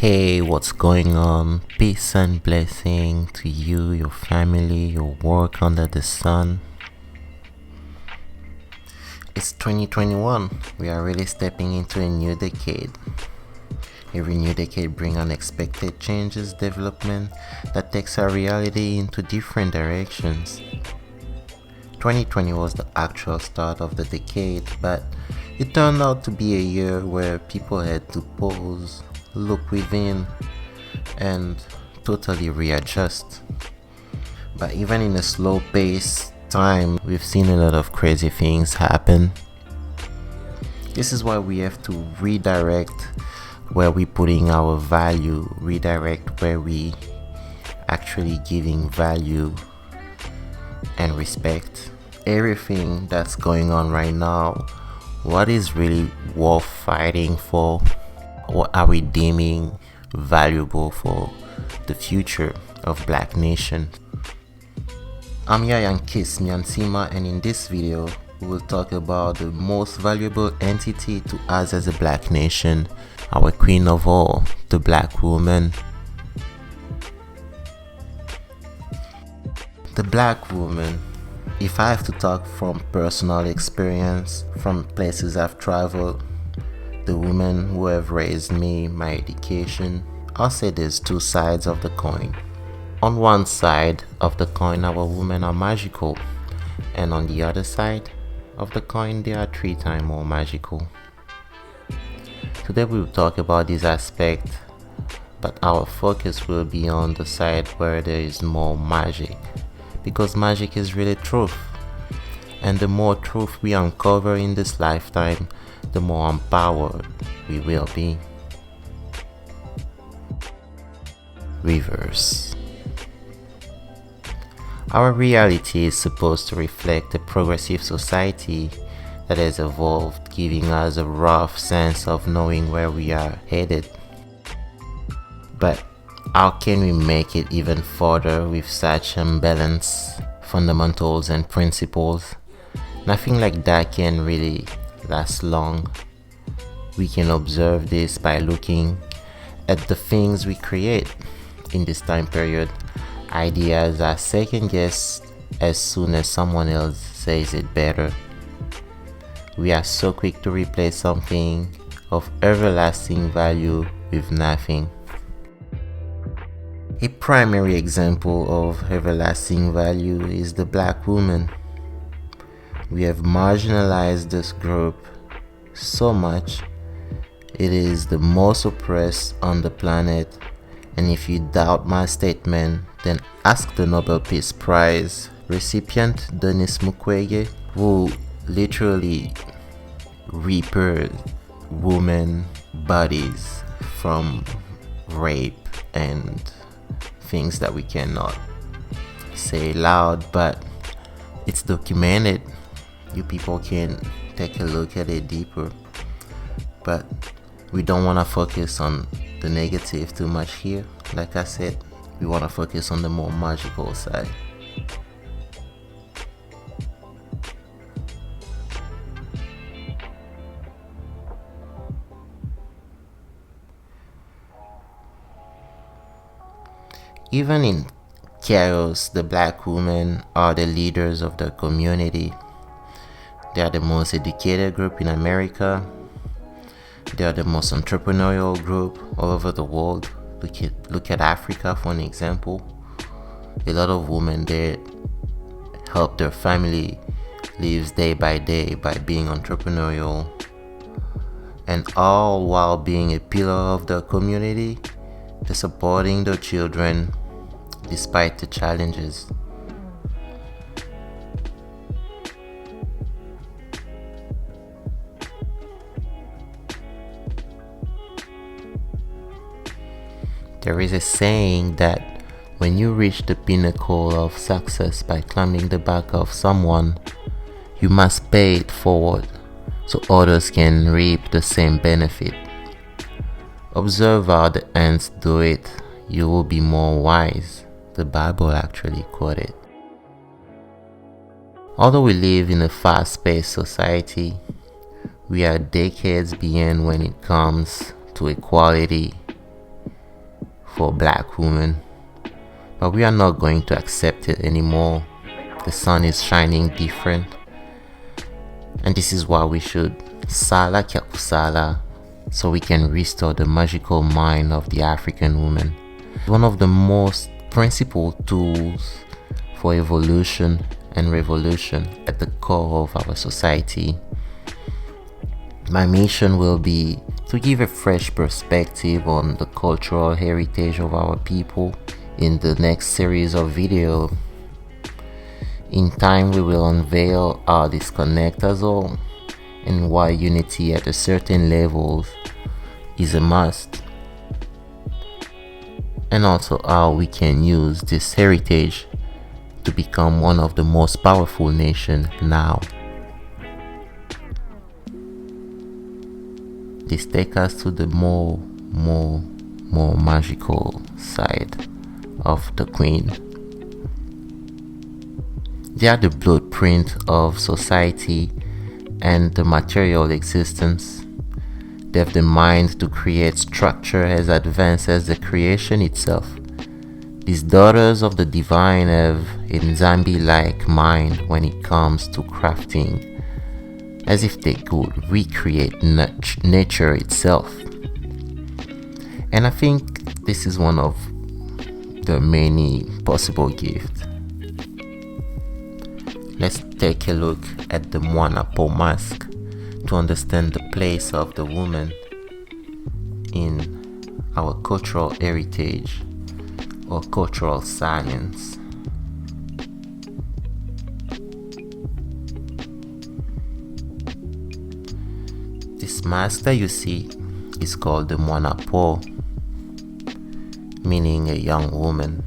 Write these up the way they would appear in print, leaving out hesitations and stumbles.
Hey, what's going on? Peace and blessing to you, your family, your work under the sun. It's 2021. We are really stepping into a new decade. Every new decade brings unexpected changes, development that takes our reality into different directions. 2020 was the actual start of the decade, but it turned out to be a year where people had to pause, look within, and totally readjust. But even in a slow pace time, we've seen a lot of crazy things happen. This is why we have to redirect where we putting our value, redirect where we actually giving value and respect. Everything that's going on right now, what is really worth fighting for? What are we deeming valuable for the future of Black Nation? I'm Yayan Kiss Nyansima, and in this video we will talk about the most valuable entity to us as a Black Nation, our queen of all, the Black woman. The Black woman. If I have to talk from personal experience, from places I've traveled, the women who have raised me, my education, I'll say there's two sides of the coin. On one side of the coin, our women are magical, and on the other side of the coin, they are 3 times more magical. Today we'll talk about this aspect, but our focus will be on the side where there is more magic, because magic is really truth, and the more truth we uncover in this lifetime, the more empowered we will be. Reverse. Our reality is supposed to reflect a progressive society that has evolved, giving us a rough sense of knowing where we are headed. But how can we make it even further with such unbalanced fundamentals and principles? Nothing like that can really last long. We can observe this by looking at the things we create in this time period. Ideas are second guessed as soon as someone else says it better. We are so quick to replace something of everlasting value with nothing. A primary example of everlasting value is the Black woman. We have marginalized this group so much. It is the most oppressed on the planet, and if you doubt my statement, then ask the Nobel Peace Prize recipient Denis Mukwege, who literally repaired women bodies from rape and things that we cannot say loud, but it's documented. You people can take a look at it deeper, but we don't want to focus on the negative too much here. Like I said, we want to focus on the more magical side. Even in chaos, the Black women are the leaders of the community. They are the most educated group in America. They are the most entrepreneurial group all over the world. Look at Africa for an example. A lot of women there help their family lives day by day by being entrepreneurial, and all while being a pillar of the community. They're supporting their children despite the challenges. There is a saying that when you reach the pinnacle of success by climbing the back of someone, you must pay it forward so others can reap the same benefit. Observe how the ants do it, you will be more wise. The Bible actually quoted. Although we live in a fast-paced society, we are decades behind when it comes to equality for black women, but we are not going to accept it anymore. The sun is shining different, and this is why we should sala kyakusala, so we can restore the magical mind of the African woman. One of the most principal tools for evolution and revolution at the core of our society. My mission will be to give a fresh perspective on the cultural heritage of our people in the next series of videos. In time, we will unveil our disconnect as well, and why unity at a certain level is a must, and also how we can use this heritage to become one of the most powerful nations now. This takes us to the more magical side of the Queen. They are the blueprint of society and the material existence. They have the mind to create structure as advanced as the creation itself. These daughters of the divine have a Nzambi-like mind when it comes to crafting, as if they could recreate nature itself. And I think this is one of the many possible gifts. Let's take a look at the Mwana-Po mask to understand the place of the woman in our cultural heritage or cultural science. This mask that you see is called the Mwana-Po, meaning a young woman.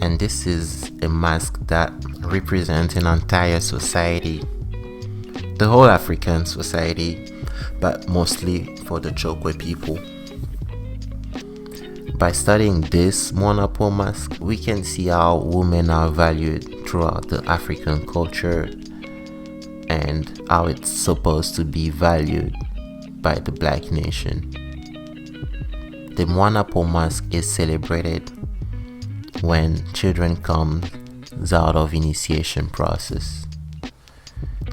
And this is a mask that represents an entire society, the whole African society, but mostly for the Chokwe people. By studying this Mwana-Po mask, we can see how women are valued throughout the African culture and how it's supposed to be valued by the black nation. The Mwana-Po mask is celebrated when children come out of initiation process,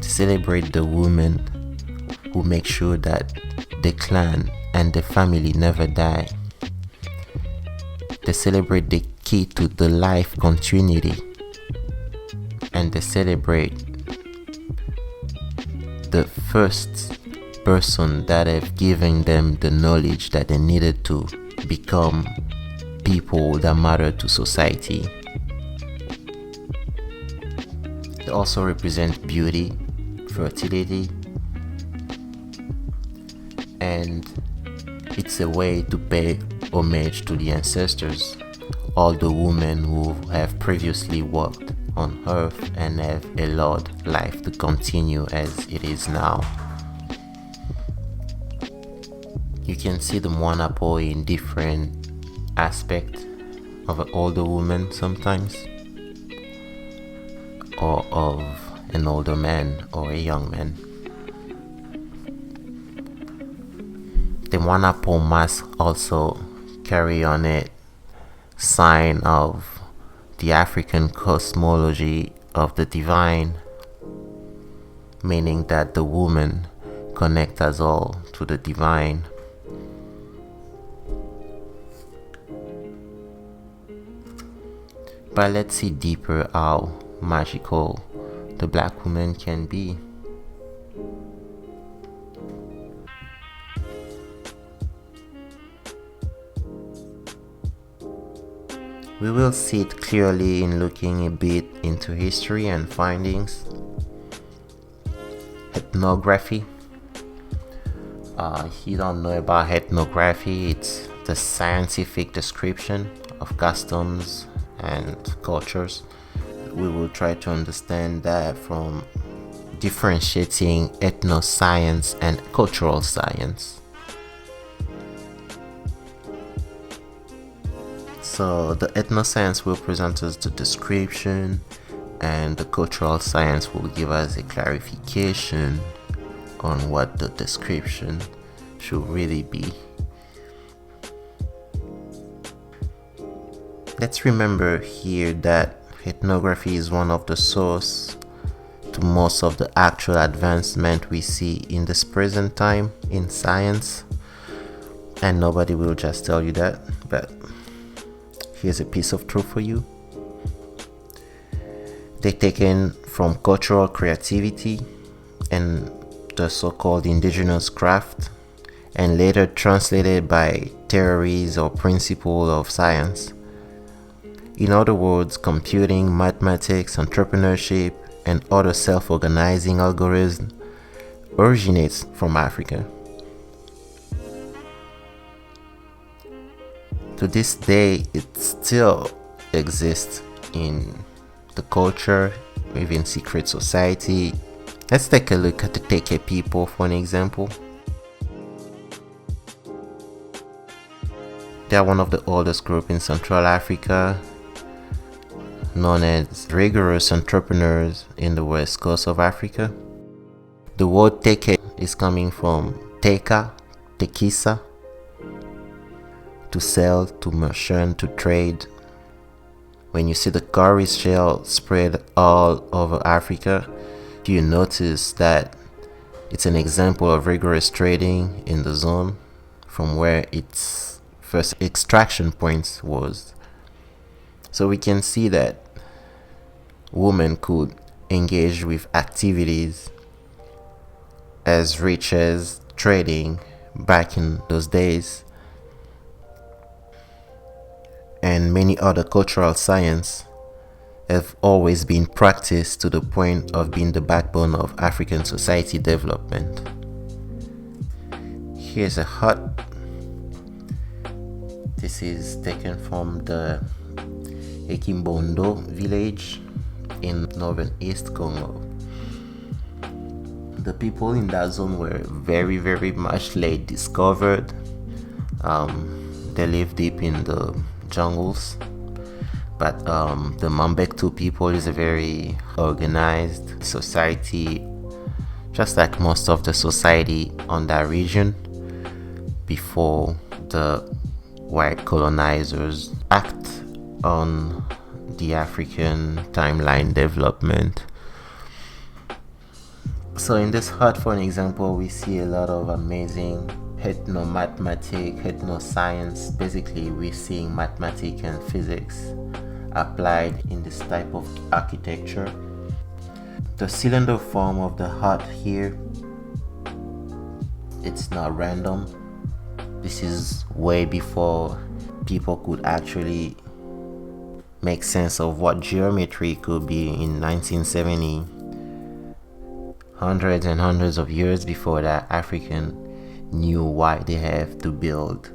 to celebrate the women who make sure that the clan and the family never die. They celebrate the key to the life continuity, and they celebrate the first person that have given them the knowledge that they needed to become people that matter to society. They also represent beauty, fertility, and it's a way to pay homage to the ancestors, all the women who have previously walked on earth and have allowed life to continue as it is now. You can see the Mwana-Po in different aspects of an older woman sometimes, or of an older man or a young man. The Mwana-Po mask also carry on it sign of the African cosmology of the divine, meaning that the woman connects us all to the divine. But let's see deeper how magical the black woman can be. We will see it clearly in looking a bit into history and findings. Ethnography. If you don't know about ethnography, it's the scientific description of customs and cultures. We will try to understand that from differentiating ethnoscience and cultural science. So the ethnoscience will present us the description, and the cultural science will give us a clarification on what the description should really be. Let's remember here that ethnography is one of the source to most of the actual advancement we see in this present time in science, and nobody will just tell you that, but here's a piece of truth for you. They're taken from cultural creativity and the so-called indigenous craft, and later translated by theories or principles of science. In other words, computing, mathematics, entrepreneurship, and other self-organizing algorithms originates from Africa. To this day, it still exists in the culture, even secret society. Let's take a look at the Teke people for an example. They are one of the oldest groups in Central Africa, known as rigorous entrepreneurs in the west coast of Africa. The word Teke is coming from Teka, Tekisa, to sell, to merchant, to trade. When you see the cowrie shell spread all over Africa, you notice that it's an example of rigorous trading in the zone from where its first extraction points was. So we can see that women could engage with activities as rich as trading back in those days, and many other cultural science have always been practiced to the point of being the backbone of African society development. Here's a hut. This is taken from the Ekimbondo village in northern East Congo. The people in that zone were very, very much late discovered. They live deep in the jungles, but the Mambektu people is a very organized society, just like most of the society on that region before the white colonizers act on the African timeline development. So in this hut, for an example, we see a lot of amazing ethno-mathematics, ethno-science. Basically, we're seeing mathematics and physics applied in this type of architecture. The cylinder form of the hut here, it's not random. This is way before people could actually make sense of what geometry could be in 1970. Hundreds and hundreds of years before that, African knew why they have to build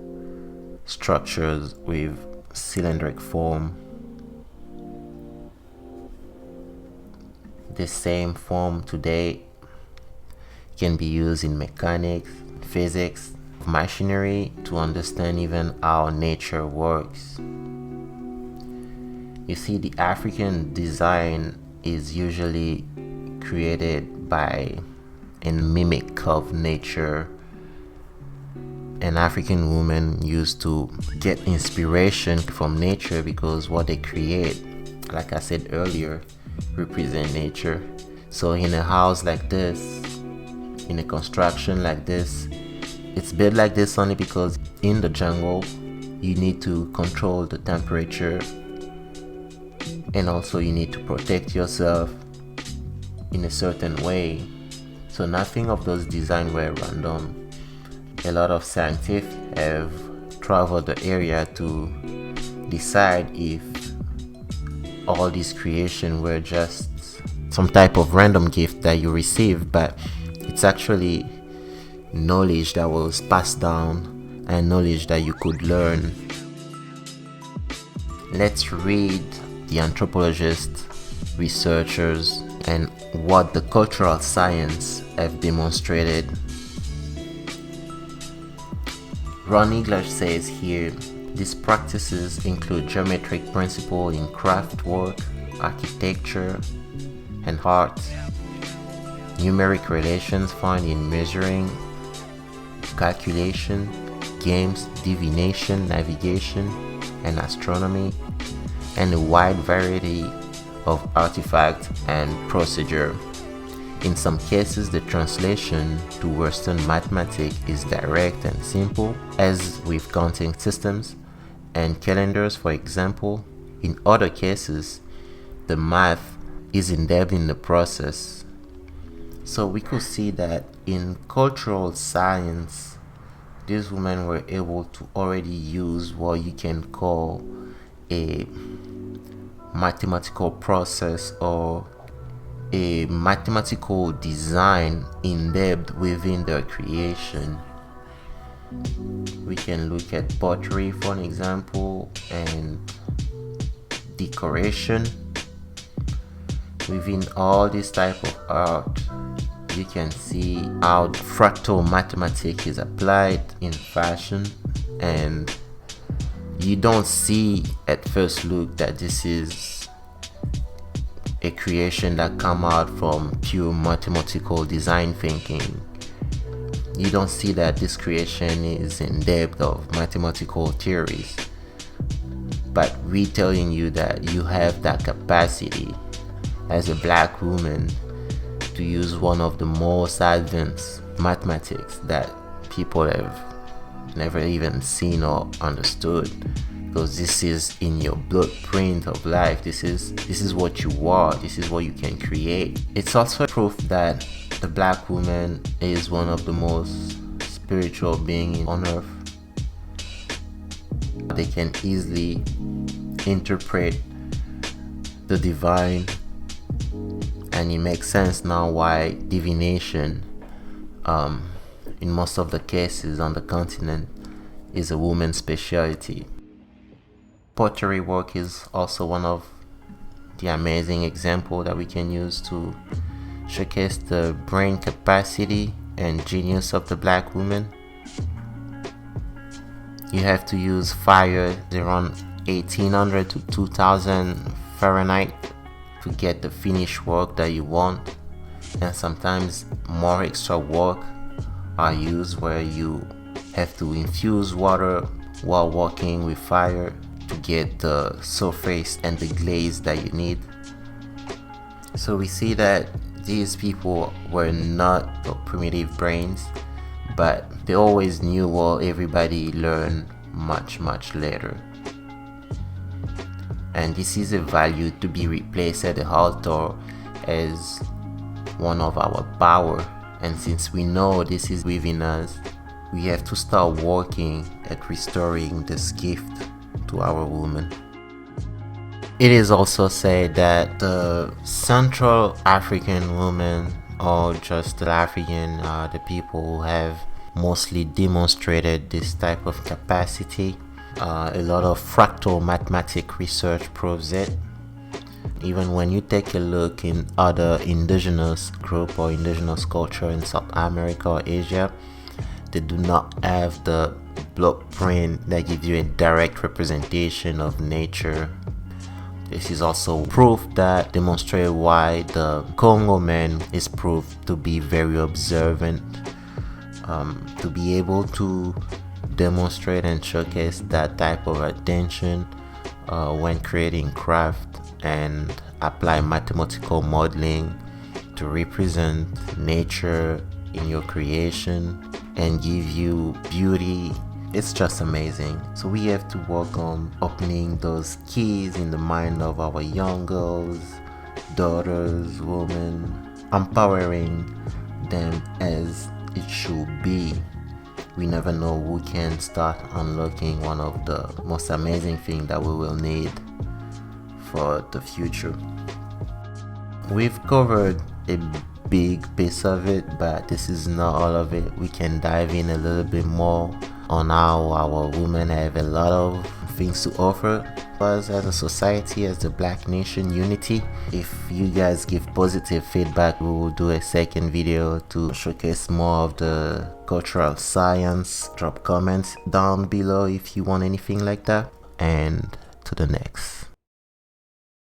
structures with cylindric form. The same form today can be used in mechanics, physics, machinery to understand even how nature works. You see, the African design is usually created by a mimic of nature. An African woman used to get inspiration from nature because what they create, like I said earlier, represent nature. So in a house like this, in a construction like this, it's built like this only because in the jungle you need to control the temperature, and also you need to protect yourself in a certain way. So nothing of those designs were random. A lot of scientists have traveled the area to decide if all these creations were just some type of random gift that you received, but it's actually knowledge that was passed down and knowledge that you could learn. Let's read the anthropologists, researchers, and what the cultural science have demonstrated. Ron English says here, these practices include geometric principles in craft work, architecture, and art, numeric relations found in measuring, calculation, games, divination, navigation, and astronomy, and a wide variety of artifacts and procedure. In some cases, the translation to Western mathematics is direct and simple, as with counting systems and calendars, for example. In other cases, the math is in-depth in the process. So we could see that in cultural science, these women were able to already use what you can call a mathematical process or a mathematical design in depth within their creation. We can look at pottery for an example, and decoration. Within all this type of art, you can see how fractal mathematics is applied in fashion, and you don't see at first look that this is a creation that come out from pure mathematical design thinking. You don't see that this creation is in depth of mathematical theories, but we telling you that you have that capacity as a black woman to use one of the most advanced mathematics that people have never even seen or understood, because this is in your blueprint of life. This is what you are. This is what you can create. It's also proof that the black woman is one of the most spiritual beings on earth. They can easily interpret the divine, and it makes sense now why divination in most of the cases on the continent is a woman's specialty. Pottery work is also one of the amazing examples that we can use to showcase the brain capacity and genius of the black woman. You have to use fire around 1800 to 2000 Fahrenheit to get the finished work that you want, and sometimes more extra work are used where you have to infuse water while working with fire to get the surface and the glaze that you need. So we see that these people were not primitive brains, but they always knew what everybody learned much later. And this is a value to be replaced at the altar as one of our power. And since we know this is within us, we have to start working at restoring this gift to our woman. It is also said that the Central African women, or just the African, are the people who have mostly demonstrated this type of capacity. A lot of fractal mathematics research proves it. Even when you take a look in other indigenous group or indigenous culture in South America or Asia, they do not have the blueprint that gives you a direct representation of nature. This is also proof that demonstrates why the Congo man is proved to be very observant, to be able to demonstrate and showcase that type of attention when creating craft and apply mathematical modeling to represent nature in your creation and give you beauty. It's just amazing. So we have to work on opening those keys in the mind of our young girls, daughters, women, empowering them as it should be. We never know who can start unlocking one of the most amazing things that we will need for the future. We've covered a big piece of it, but this is not all of it. We can dive in a little bit more on how our women have a lot of things to offer us as a society, as the Black Nation unity. If you guys give positive feedback, we will do a second video to showcase more of the cultural science. Drop comments down below if you want anything like that, and to the next.